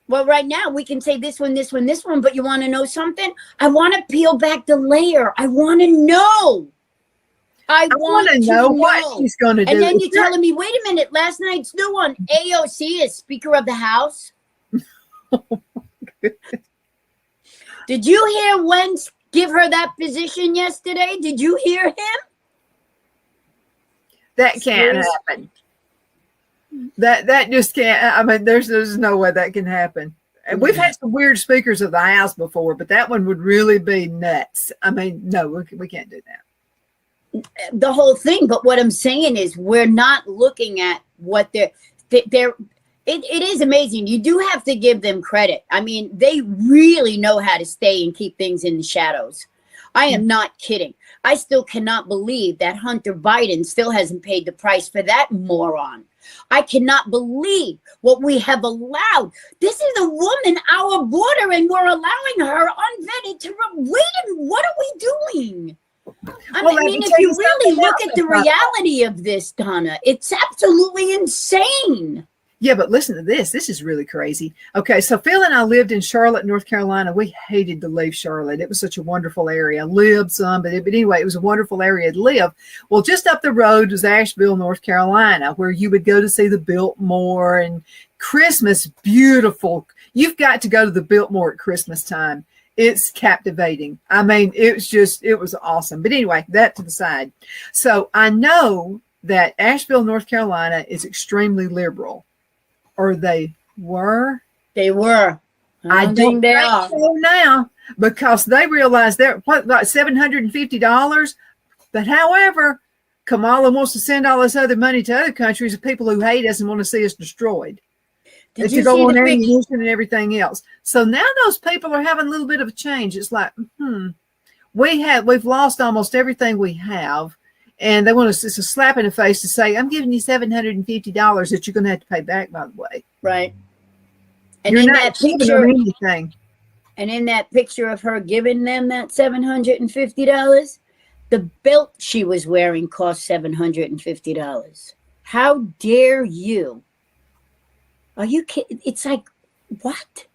[SPEAKER 2] Well, right now we can say this one, this one, this one, but you want to know something? I want to peel back the layer. I want to know. I want to know
[SPEAKER 1] what she's going to do.
[SPEAKER 2] And then you're telling me, wait a minute, last night's new one, AOC is Speaker of the House. Did you hear Wentz give her that position yesterday? Did you hear him?
[SPEAKER 1] That can't happen. That just can't. I mean, there's no way that can happen. And we've had some weird speakers of the House before, but that one would really be nuts. I mean, no, we can't do that.
[SPEAKER 2] The whole thing. But what I'm saying is, we're not looking at what they're. It is amazing. You do have to give them credit. I mean, they really know how to stay and keep things in the shadows. I am not kidding. I still cannot believe that Hunter Biden still hasn't paid the price for that moron. I cannot believe what we have allowed. This is a woman, our border, and we're allowing her unvetted to wait. What are we doing? I mean, if you really look at the reality of this, Donna, it's absolutely insane.
[SPEAKER 1] Yeah, but listen to this. This is really crazy. Okay, so Phil and I lived in Charlotte, North Carolina. We hated to leave Charlotte. It was such a wonderful area. I lived some, but anyway, it was a wonderful area to live. Well, just up the road was Asheville, North Carolina, where you would go to see the Biltmore and Christmas. Beautiful. You've got to go to the Biltmore at Christmas time. It's captivating. I mean, it was awesome. But anyway, that to the side. So I know that Asheville, North Carolina is extremely liberal. Or they were.
[SPEAKER 2] They were.
[SPEAKER 1] I don't think they are so now, because they realize they're about $750. But however, Kamala wants to send all this other money to other countries of people who hate us and want to see us destroyed.
[SPEAKER 2] Did you
[SPEAKER 1] go
[SPEAKER 2] see
[SPEAKER 1] on
[SPEAKER 2] the
[SPEAKER 1] ammunition and everything else. So now those people are having a little bit of a change. It's like, we've lost almost everything we have. And they want us, it's a slap in the face to say, I'm giving you $750 that you're going to have to pay back, by the way.
[SPEAKER 2] Right. And
[SPEAKER 1] you're
[SPEAKER 2] in
[SPEAKER 1] not
[SPEAKER 2] that picture,
[SPEAKER 1] anything.
[SPEAKER 2] And in that picture of her giving them that $750, the belt she was wearing cost $750. How dare you? Are you kidding? It's like, what?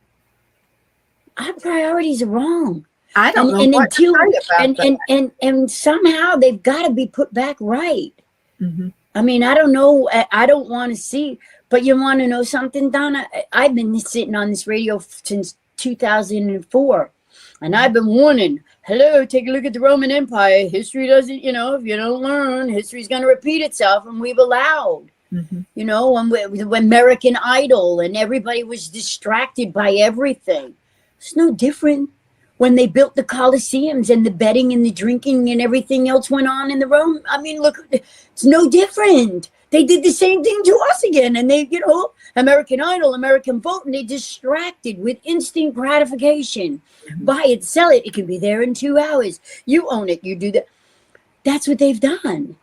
[SPEAKER 2] Our priorities are wrong.
[SPEAKER 1] I don't know what to say about that.
[SPEAKER 2] And somehow they've got to be put back right.
[SPEAKER 1] Mm-hmm.
[SPEAKER 2] I mean, I don't know. I don't want to see, but you want to know something, Donna? I've been sitting on this radio since 2004, and I've been warning, hello, take a look at the Roman Empire. History doesn't, if you don't learn, history's going to repeat itself, and we've allowed. Mm-hmm. When American Idol and everybody was distracted by everything. It's no different. When they built the Colosseums and the betting and the drinking and everything else went on in the Rome. I mean, look, it's no different. They did the same thing to us again. And they, American Idol, American vote, and they distracted with instant gratification. Mm-hmm. Buy it, sell it. It can be there in 2 hours. You own it. You do that. That's what they've done.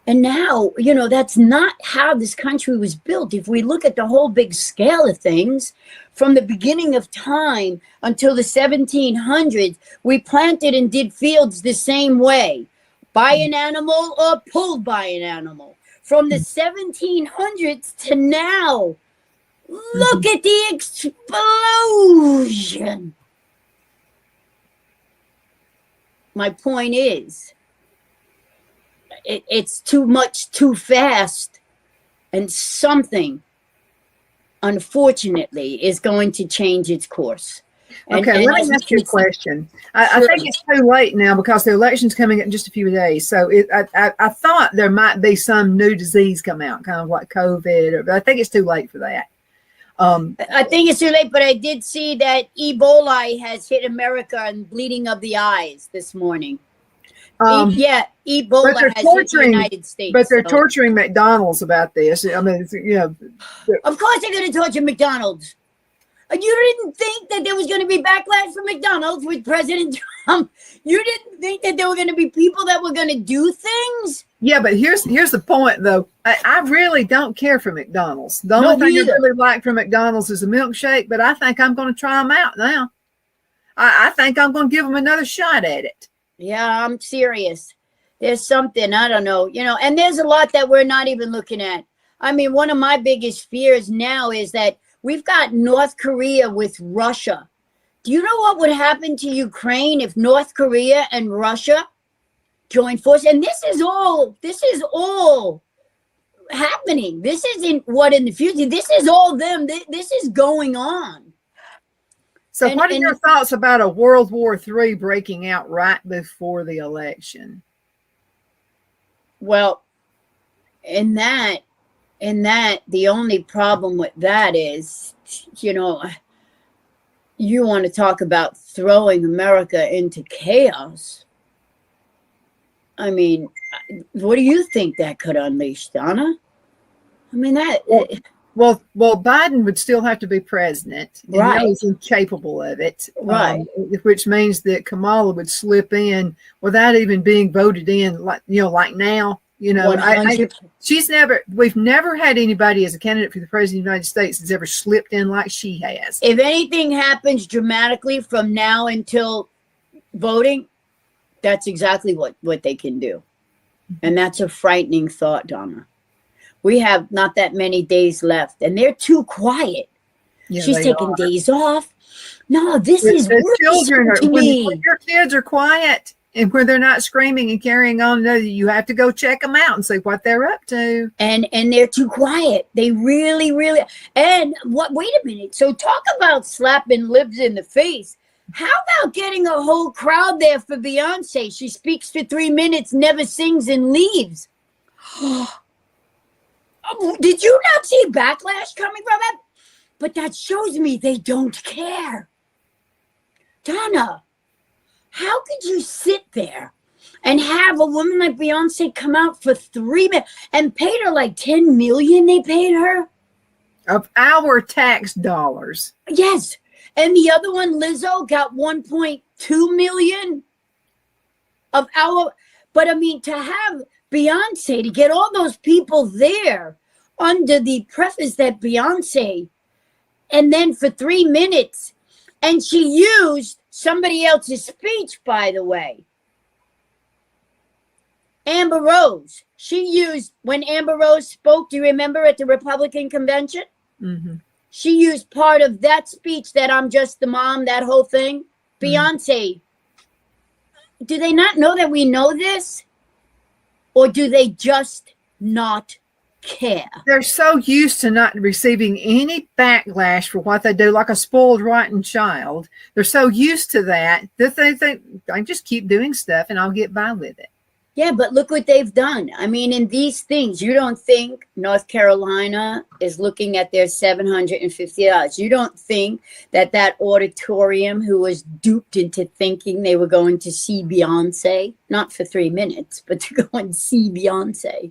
[SPEAKER 2] And now, that's not how this country was built. If we look at the whole big scale of things, from the beginning of time until the 1700s, we planted and did fields the same way, by an animal or pulled by an animal. From the 1700s to now, look at the explosion. My point is, it's too much, too fast, and something, unfortunately, is going to change its course.
[SPEAKER 1] Okay, let me ask you a question. I think it's too late now because the election's coming up in just a few days. So I thought there might be some new disease come out, kind of like COVID, but I think it's too late for that.
[SPEAKER 2] I think it's too late, but I did see that Ebola has hit America and bleeding of the eyes this morning. Ebola has hit the United States.
[SPEAKER 1] But they're torturing McDonald's about this. I mean,
[SPEAKER 2] Of course they're going to torture McDonald's. You didn't think that there was going to be backlash from McDonald's with President Trump. You didn't think that there were going to be people that were going to do things.
[SPEAKER 1] Yeah, but here's the point, though. I really don't care for McDonald's. The only thing I really like from McDonald's is a milkshake, but I think I'm going to try them out now. I think I'm going to give them another shot at it.
[SPEAKER 2] Yeah, I'm serious. There's something, I don't know, and there's a lot that we're not even looking at. I mean, one of my biggest fears now is that we've got North Korea with Russia. Do you know what would happen to Ukraine if North Korea and Russia joined forces? And this is all happening. This isn't what in the future. This is all them. This is going on.
[SPEAKER 1] So what are your thoughts about a World War III breaking out right before the election?
[SPEAKER 2] Well, in that, the only problem with that is, you want to talk about throwing America into chaos. I mean, what do you think that could unleash, Donna? I mean,
[SPEAKER 1] Well, Biden would still have to be president. And
[SPEAKER 2] right.
[SPEAKER 1] He's incapable of it.
[SPEAKER 2] Right.
[SPEAKER 1] Which means that Kamala would slip in without even being voted in, like now. We've never had anybody as a candidate for the president of the United States that's ever slipped in like she has.
[SPEAKER 2] If anything happens dramatically from now until voting, that's exactly what they can do. And that's a frightening thought, Donna. We have not that many days left, and they're too quiet.
[SPEAKER 1] Yeah,
[SPEAKER 2] she's taking days off. No, this is
[SPEAKER 1] children
[SPEAKER 2] to me.
[SPEAKER 1] When your kids are quiet and where they're not screaming and carrying on, you have to go check them out and see what they're up to.
[SPEAKER 2] And they're too quiet. They really, really. And wait a minute. So talk about slapping libs in the face. How about getting a whole crowd there for Beyonce? She speaks for 3 minutes, never sings, and leaves. Did you not see backlash coming from it? But that shows me they don't care. Donna, how could you sit there and have a woman like Beyonce come out for 3 minutes and paid her like $10 million? They paid her
[SPEAKER 1] of our tax dollars.
[SPEAKER 2] Yes. And the other one, Lizzo, got 1.2 million of our. But I mean, to have Beyonce, to get all those people there under the preface that Beyonce, and then for 3 minutes, and she used somebody else's speech, by the way. Amber Rose. She used, when Amber Rose spoke, do you remember at the Republican convention? Mm-hmm. She used part of that speech, that I'm just the mom, that whole thing. Beyonce, do they not know that we know this? Or do they just not care?
[SPEAKER 1] They're so used to not receiving any backlash for what they do, like a spoiled, rotten child. They're so used to that they think, I just keep doing stuff and I'll get by with it.
[SPEAKER 2] Yeah, but look what they've done. I mean, in these things, you don't think North Carolina is looking at their $750. You don't think that auditorium who was duped into thinking they were going to see Beyonce, not for 3 minutes, but to go and see Beyonce.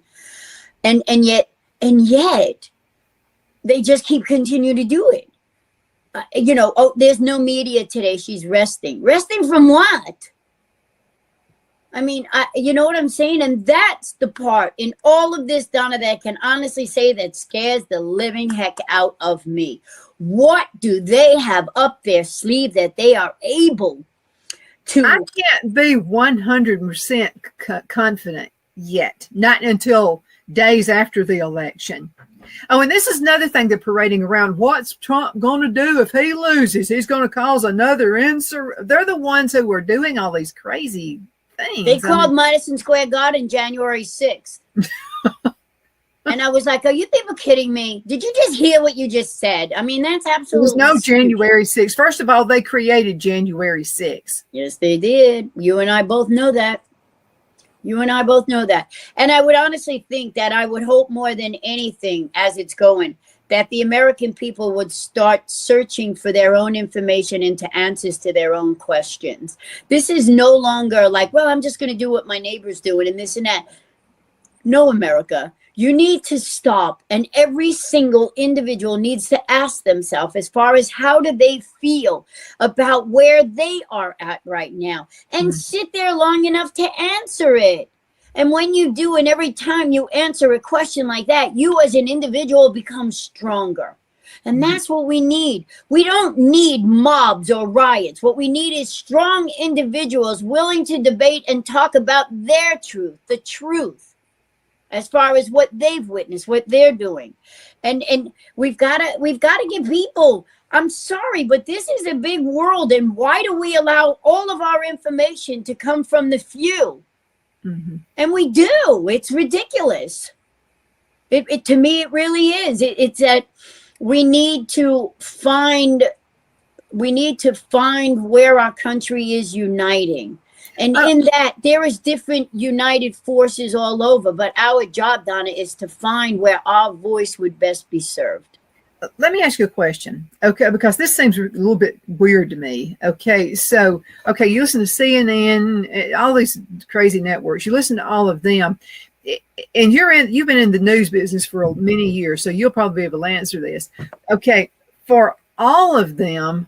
[SPEAKER 2] And yet they just keep continuing to do it. There's no media today. She's resting. Resting from what? I mean, you know what I'm saying? And that's the part in all of this, Donna, that I can honestly say that scares the living heck out of me. What do they have up their sleeve that they are able to?
[SPEAKER 1] I can't be 100% confident yet, not until days after the election. Oh, and this is another thing they're parading around. What's Trump going to do if he loses? He's going to cause another insurrection. They're the ones who were doing all these crazy things.
[SPEAKER 2] They called Madison Square Garden January 6th. And I was like, are you people kidding me? Did you just hear what you just said? I mean, that's
[SPEAKER 1] There
[SPEAKER 2] absolutely
[SPEAKER 1] was no
[SPEAKER 2] stupid.
[SPEAKER 1] January 6th. First of all, they created January 6th.
[SPEAKER 2] Yes, they did. You and I both know that. You and I both know that. And I would honestly think that I would hope more than anything as it's going, that the American people would start searching for their own information into answers to their own questions. This is no longer like, well, I'm just going to do what my neighbor's doing and this and that. No, America, you need to stop. And every single individual needs to ask themselves as far as how do they feel about where they are at right now, and sit there long enough to answer it. And when you do, and every time you answer a question like that, you as an individual become stronger. And that's what we need. We don't need mobs or riots. What we need is strong individuals willing to debate and talk about their truth, the truth, as far as what they've witnessed, what they're doing. And we've got to give people, I'm sorry, but this is a big world. And why do we allow all of our information to come from the few? And we do. It's ridiculous. It to me, it really is. It's that we need to find where our country is uniting. And in that, there is different united forces all over. But our job, Donna, is to find where our voice would best be served.
[SPEAKER 1] Let me ask you a question, okay? Because this seems a little bit weird to me. Okay, so you listen to CNN, all these crazy networks. You listen to all of them, and you've been in the news business for many years, so you'll probably be able to answer this. Okay, for all of them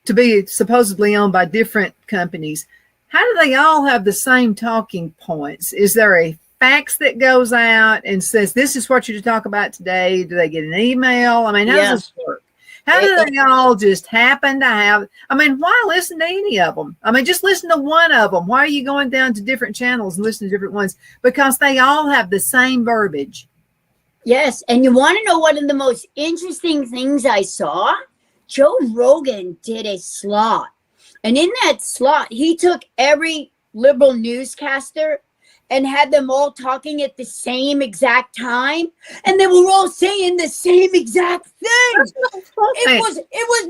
[SPEAKER 1] to be supposedly owned by different companies, how do they all have the same talking points? Is there a fax that goes out and says, this is what you're to talk about today? Do they get an email? I mean, how does this work? How do they all just happen to have, I mean, why listen to any of them? I mean, just listen to one of them. Why are you going down to different channels and listening to different ones? Because they all have the same verbiage.
[SPEAKER 2] Yes. And you want to know one of the most interesting things I saw? Joe Rogan did a slot. And in that slot, he took every liberal newscaster and had them all talking at the same exact time, and they were all saying the same exact thing. It was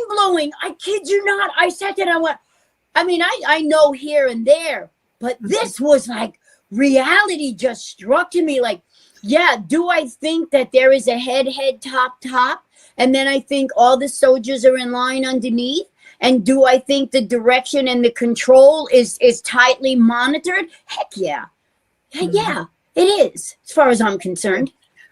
[SPEAKER 2] mind-blowing. I kid you not. I sat there and I went, I mean, I know here and there, but this was like reality just struck to me. Like, yeah, do I think that there is a head, top, and then I think all the soldiers are in line underneath? And do I think the direction and the control is tightly monitored? Heck yeah. Yeah, it is, as far as I'm concerned.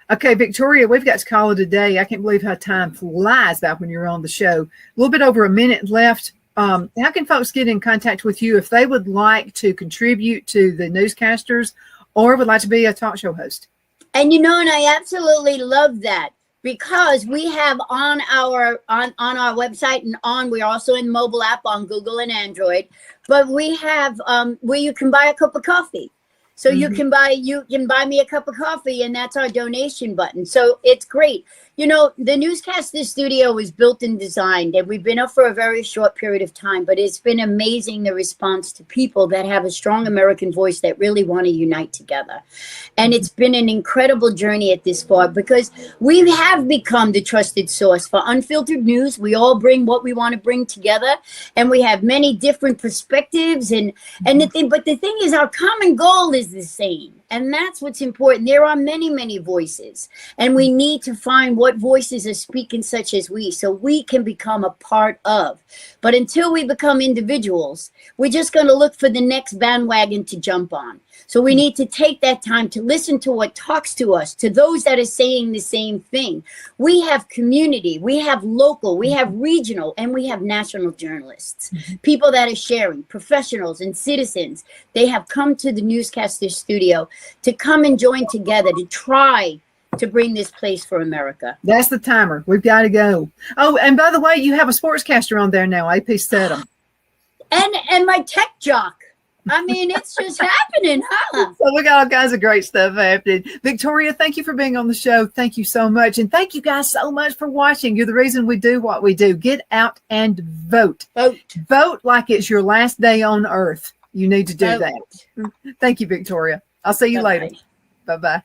[SPEAKER 1] Okay, Victoria, we've got to call it a day. I can't believe how time flies back when you're on the show. A little bit over a minute left. How can folks get in contact with you if they would like to contribute to the Newscasters or would like to be a talk show host?
[SPEAKER 2] And and I absolutely love that. Because we have on our website and we're also in mobile app on Google and Android, but we have where you can buy a cup of coffee. So you can buy me a cup of coffee, and that's our donation button. So it's great. The Newscaster studio was built and designed, and we've been up for a very short period of time, but it's been amazing, the response to people that have a strong American voice that really want to unite together. And it's been an incredible journey at this point, because we have become the trusted source for unfiltered news. We all bring what we want to bring together, and we have many different perspectives. But the thing is, our common goal is the same. And that's what's important. There are many, many voices, and we need to find what voices are speaking such as we, so we can become a part of. But until we become individuals, we're just going to look for the next bandwagon to jump on. So we need to take that time to listen to what talks to us, to those that are saying the same thing. We have community, we have local, we have regional, and we have national journalists, people that are sharing, professionals and citizens. They have come to the Newscaster studio to come and join together to try to bring this place for America.
[SPEAKER 1] That's the timer. We've got to go. Oh, and by the way, you have a sportscaster on there now, AP Stedham.
[SPEAKER 2] And my tech jock. I mean, it's just happening, huh?
[SPEAKER 1] So we got all kinds of great stuff happening. Victoria, thank you for being on the show. Thank you so much. And thank you guys so much for watching. You're the reason we do what we do. Get out and vote. Vote like it's your last day on earth. You need to do that. Thank you, Victoria. I'll see you later. Bye-bye.